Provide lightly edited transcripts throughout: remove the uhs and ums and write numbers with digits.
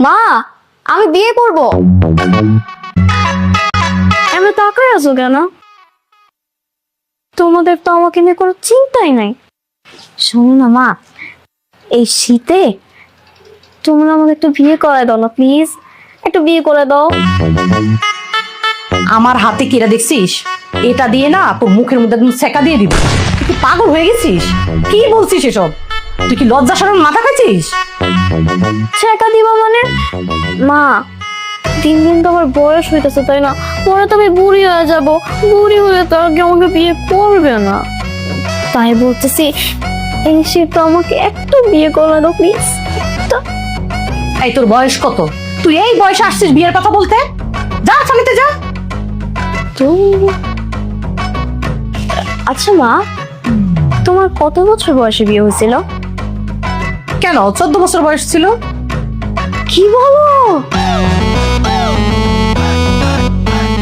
মা, আমি বিয়ে করব। আমি তাকাই আছো কেন? তোমাদের তো আমাকে নিয়ে কোনো চিন্তাই নাই। শোনো না মা, এই শীতে তোমরা আমাকে একটু বিয়ে করে দাও না প্লিজ, একটু বিয়ে করে দাও। আমার হাতে কিরা দেখছিস? এটা দিয়ে না তোর মুখের মধ্যে একদম সেকা দিয়ে দিব। তুই কি পাগল হয়ে গেছিস? কি বলছিস এসব? তুই কি লজ্জা শরম মাথা খাইছিস? ছেকা দিবা মানে? মা, দিন দিন তো আমার বয়স হইতেছে তাই না? পরে তো আমি বুড়ি হয়ে যাব, বুড়ি হয়ে তো আর কেউ আমাকে বিয়ে করবে না। তাই বলতেছি এই শীত আমাকে একটু বিয়ে করে দাও প্লিজ। এই তোর বয়স কত? তুই এই বয়সে আসছিস বিয়ের কথা বলতে? যা সামনেতে যা। তো আচ্ছা মা, তোমার কত বছর বয়সে বিয়ে হয়েছিল? কেন 14 বছর বয়স ছিল। কি বলো?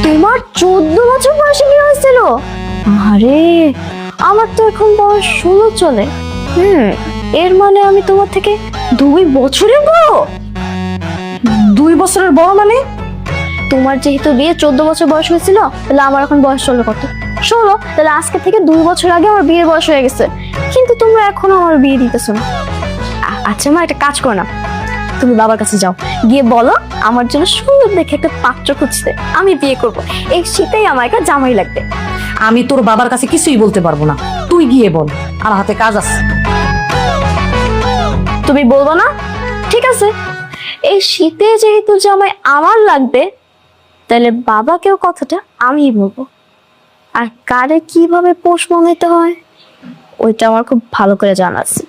তোমার 14 বছর বয়সে বিয়ে হয়েছিল? আরে আমার তো এখন বয়স 16 চলে। এর মানে আমি তোমার থেকে 2 বছরের বড়। 2 বছরের বড় মানে? তোমার যেহেতু বিয়ে 14 বছর বয়স হয়েছিল, তাহলে আমার এখন বয়স চলে কত? 16। তাহলে আজকে থেকে 2 বছর আগে আমার বিয়ের বয়স হয়ে গেছে, কিন্তু তোমরা এখনো আমার বিয়ে দিতেছো না। আচ্ছা মা, একটা কাজ করো না, তুমি বাবার কাছে যাও, গিয়ে বলো আমার জন্য সুন্দর দেখে একটা পাত্র খুঁজতে, আমি বিয়ে করব। এই শীতেই আমার একটা জামাই লাগবে। আমি তোর বাবার কাছে কিছুই বলতে পারবো না, তুই গিয়ে বল, আর হাতে কাজ আছে। তুমি বলবো না? ঠিক আছে, এই শীতে যেহেতু জামাই আমার লাগবে, তাহলে বাবাকেও কথাটা আমিই বলবো। আর কারে কিভাবে পোষ মানাইতে হয় ওইটা আমার খুব ভালো করে জানা আছে।